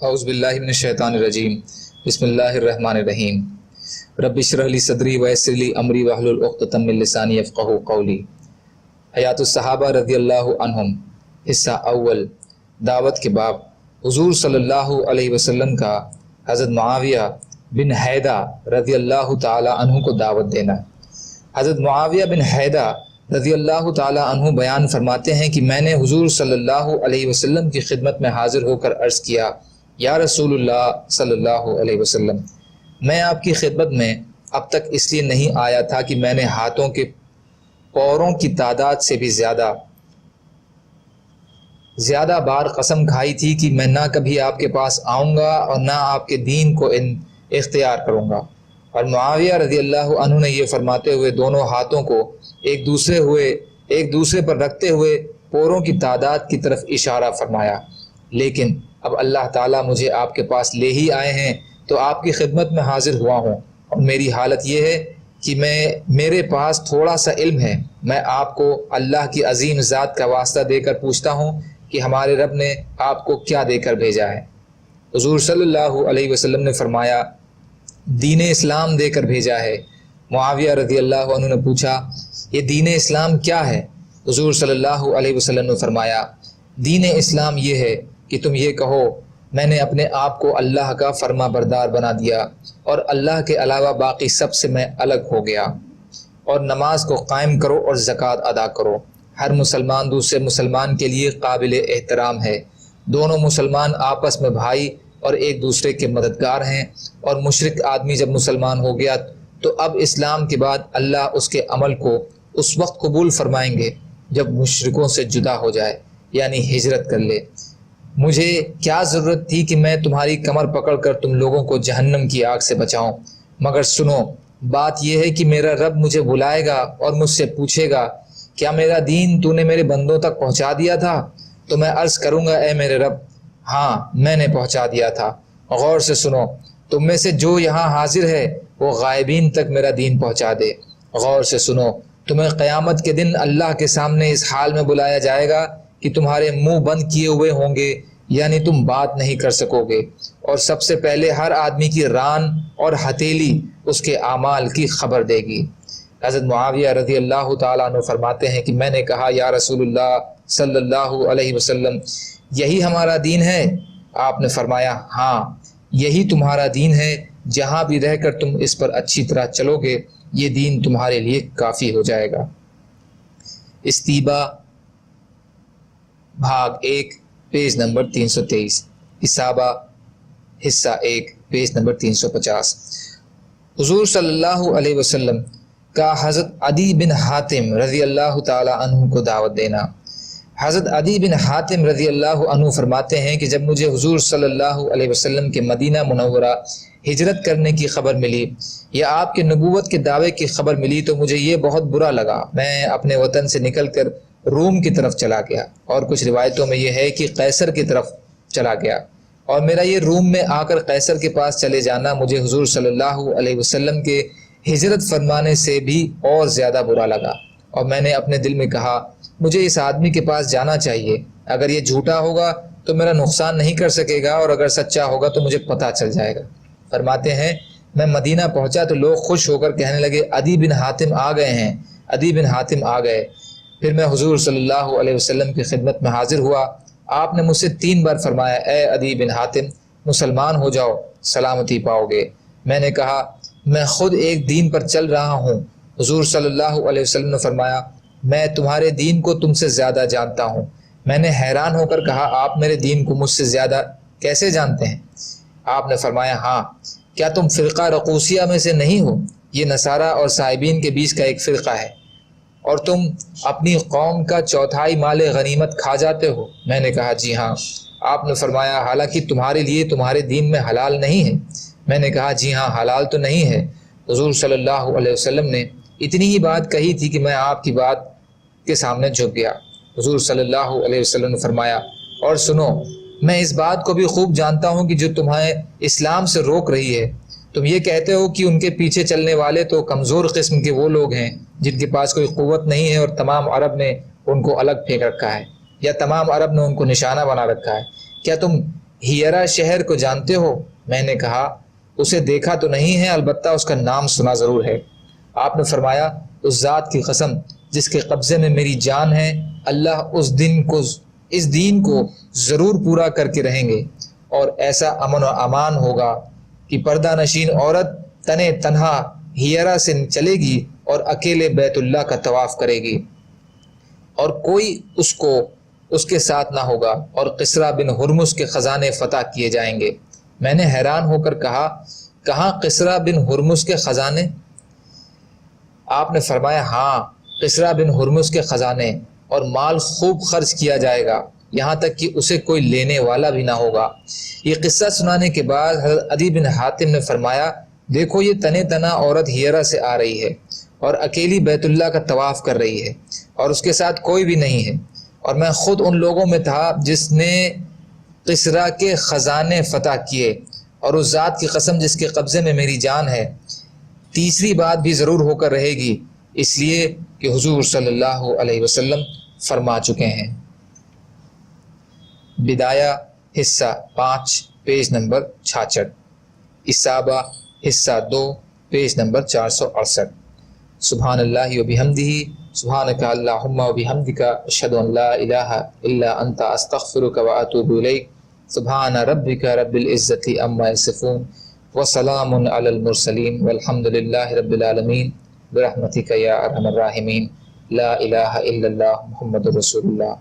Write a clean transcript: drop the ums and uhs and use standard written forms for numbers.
اعوذ باللہ من الشیطان الرجیم بسم اللہ الرحمن الرحیم رب اشرح لی صدری ویسر لی امری واحلل عقدۃ من لسانی یفقہوا قولی۔ حیات الصحابہ رضی اللہ عنہم، حصہ اول، دعوت کے باب۔ حضور صلی اللہ علیہ وسلم کا حضرت معاویہ بن حیدہ رضی اللہ تعالی عنہ کو دعوت دینا۔ حضرت معاویہ بن حیدہ رضی اللہ تعالی عنہ بیان فرماتے ہیں کہ میں نے حضور صلی اللہ علیہ وسلم کی خدمت میں حاضر ہو کر عرض کیا، یا رسول اللہ صلی اللہ علیہ وسلم، میں آپ کی خدمت میں اب تک اس لیے نہیں آیا تھا کہ میں نے ہاتھوں کے پوروں کی تعداد سے بھی زیادہ بار قسم کھائی تھی کہ میں نہ کبھی آپ کے پاس آؤں گا اور نہ آپ کے دین کو اختیار کروں گا۔ اور معاویہ رضی اللہ عنہ نے یہ فرماتے ہوئے دونوں ہاتھوں کو ایک دوسرے پر رکھتے ہوئے پوروں کی تعداد کی طرف اشارہ فرمایا، لیکن اب اللہ تعالیٰ مجھے آپ کے پاس لے ہی آئے ہیں تو آپ کی خدمت میں حاضر ہوا ہوں، اور میری حالت یہ ہے کہ میرے پاس تھوڑا سا علم ہے۔ میں آپ کو اللہ کی عظیم ذات کا واسطہ دے کر پوچھتا ہوں کہ ہمارے رب نے آپ کو کیا دے کر بھیجا ہے؟ حضور صلی اللہ علیہ وسلم نے فرمایا، دین اسلام دے کر بھیجا ہے۔ معاویہ رضی اللہ عنہ نے پوچھا، یہ دین اسلام کیا ہے؟ حضور صلی اللہ علیہ وسلم نے فرمایا، دین اسلام یہ ہے کہ تم یہ کہو، میں نے اپنے آپ کو اللہ کا فرما بردار بنا دیا اور اللہ کے علاوہ باقی سب سے میں الگ ہو گیا، اور نماز کو قائم کرو اور زکوٰۃ ادا کرو۔ ہر مسلمان دوسرے مسلمان کے لیے قابل احترام ہے، دونوں مسلمان آپس میں بھائی اور ایک دوسرے کے مددگار ہیں، اور مشرک آدمی جب مسلمان ہو گیا تو اب اسلام کے بعد اللہ اس کے عمل کو اس وقت قبول فرمائیں گے جب مشرکوں سے جدا ہو جائے، یعنی ہجرت کر لے۔ مجھے کیا ضرورت تھی کہ میں تمہاری کمر پکڑ کر تم لوگوں کو جہنم کی آگ سے بچاؤں؟ مگر سنو، بات یہ ہے کہ میرا رب مجھے بلائے گا اور مجھ سے پوچھے گا، کیا میرا دین تو نے میرے بندوں تک پہنچا دیا تھا؟ تو میں عرض کروں گا، اے میرے رب، ہاں میں نے پہنچا دیا تھا۔ غور سے سنو، تم میں سے جو یہاں حاضر ہے وہ غائبین تک میرا دین پہنچا دے۔ غور سے سنو، تمہیں قیامت کے دن اللہ کے سامنے اس حال میں بلایا جائے گا کہ تمہارے منہ بند کیے ہوئے ہوں گے، یعنی تم بات نہیں کر سکو گے، اور سب سے پہلے ہر آدمی کی ران اور ہتھیلی اس کے اعمال کی خبر دے گی۔ حضرت معاویہ رضی اللہ تعالیٰ عنہ فرماتے ہیں کہ میں نے کہا، یا رسول اللہ صلی اللہ علیہ وسلم، یہی ہمارا دین ہے؟ آپ نے فرمایا، ہاں یہی تمہارا دین ہے، جہاں بھی رہ کر تم اس پر اچھی طرح چلو گے یہ دین تمہارے لیے کافی ہو جائے گا۔ استیبا بھاگ 1 پیج نمبر 323، اصابہ حصہ 1 پیج نمبر 350۔ حضور صلی اللہ علیہ وسلم کا حضرت عدی بن حاتم رضی اللہ تعالی عنہ کو دعوت دینا۔ حضرت عدی بن حاتم رضی اللہ عنہ فرماتے ہیں کہ جب مجھے حضور صلی اللہ علیہ وسلم کے مدینہ منورہ ہجرت کرنے کی خبر ملی یا آپ کے نبوت کے دعوے کی خبر ملی تو مجھے یہ بہت برا لگا۔ میں اپنے وطن سے نکل کر روم کی طرف چلا گیا، اور کچھ روایتوں میں یہ ہے کہ قیصر کی طرف چلا گیا، اور میرا یہ روم میں آ کر قیصر کے پاس چلے جانا مجھے حضور صلی اللہ علیہ وسلم کے ہجرت فرمانے سے بھی اور زیادہ برا لگا، اور میں نے اپنے دل میں کہا، مجھے اس آدمی کے پاس جانا چاہیے، اگر یہ جھوٹا ہوگا تو میرا نقصان نہیں کر سکے گا، اور اگر سچا ہوگا تو مجھے پتہ چل جائے گا۔ فرماتے ہیں، میں مدینہ پہنچا تو لوگ خوش ہو کر کہنے لگے، عدی بن حاتم آ گئے ہیں، عدی بن حاتم آ گئے۔ پھر میں حضور صلی اللہ علیہ وسلم کی خدمت میں حاضر ہوا۔ آپ نے مجھ سے 3 بار فرمایا، اے عدی بن حاتم، مسلمان ہو جاؤ، سلامتی پاؤ گے۔ میں نے کہا، میں خود ایک دین پر چل رہا ہوں۔ حضور صلی اللہ علیہ وسلم نے فرمایا، میں تمہارے دین کو تم سے زیادہ جانتا ہوں۔ میں نے حیران ہو کر کہا، آپ میرے دین کو مجھ سے زیادہ کیسے جانتے ہیں؟ آپ نے فرمایا، ہاں، کیا تم فرقہ رقوسیہ میں سے نہیں ہو؟ یہ نصارہ اور صائبین کے بیچ کا ایک فرقہ ہے، اور تم اپنی قوم کا 1/4 مال غنیمت کھا جاتے ہو؟ میں نے کہا، جی ہاں۔ آپ نے فرمایا، حالانکہ تمہارے لیے تمہارے دین میں حلال نہیں ہے؟ میں نے کہا، جی ہاں، حلال تو نہیں ہے۔ حضور صلی اللہ علیہ وسلم نے اتنی ہی بات کہی تھی کہ میں آپ کی بات کے سامنے جھک گیا۔ حضور صلی اللہ علیہ وسلم نے فرمایا، اور سنو، میں اس بات کو بھی خوب جانتا ہوں کہ جو تمہیں اسلام سے روک رہی ہے۔ تم یہ کہتے ہو کہ ان کے پیچھے چلنے والے تو کمزور قسم کے وہ لوگ ہیں جن کے پاس کوئی قوت نہیں ہے، اور تمام عرب نے ان کو الگ پھینک رکھا ہے، یا تمام عرب نے ان کو نشانہ بنا رکھا ہے۔ کیا تم ہیرا شہر کو جانتے ہو؟ میں نے کہا اسے دیکھا تو نہیں ہے، البتہ اس کا نام سنا ضرور ہے۔ آپ نے فرمایا اس ذات کی قسم جس کے قبضے میں میری جان ہے، اللہ اس دین کو ضرور پورا کر کے رہیں گے، اور ایسا امن و امان ہوگا کہ پردہ نشین عورت تنے تنہا ہیرا سے چلے گی اور اکیلے بیت اللہ کا طواف کرے گی، اور کوئی اس کے ساتھ نہ ہوگا، اور قسرا بن ہرمز کے خزانے فتح کیے جائیں گے۔ میں نے حیران ہو کر کہا کہاں قسرا بن ہرمز کے خزانے؟ آپ نے فرمایا ہاں، قسرا بن ہرمز کے خزانے، اور مال خوب خرچ کیا جائے گا، یہاں تک کہ اسے کوئی لینے والا بھی نہ ہوگا۔ یہ قصہ سنانے کے بعد حضرت عدی بن حاتم نے فرمایا دیکھو یہ تنے تنا عورت ہیرا سے آ رہی ہے اور اکیلی بیت اللہ کا طواف کر رہی ہے، اور اس کے ساتھ کوئی بھی نہیں ہے، اور میں خود ان لوگوں میں تھا جس نے قسرا کے خزانے فتح کیے، اور اس ذات کی قسم جس کے قبضے میں میری جان ہے، تیسری بات بھی ضرور ہو کر رہے گی، اس لیے کہ حضور صلی اللہ علیہ وسلم فرما چکے ہیں۔ بدایہ حصہ 5 پیج نمبر 66، اصابہ حصہ 2 پیج نمبر 468۔ سبحان اللہ و بحمدہ، سبحانک اللہم و بحمدک، اشہد ان لا الہ الا انت، استغفرک و اتوب الیک۔ سبحان ربک رب العزت عما یصفون، وسلام علی المرسلین، والحمد للہ رب العالمین، برحمتک یا ارحم الراحمین، لا الہ الا اللہ محمد رسول اللہ۔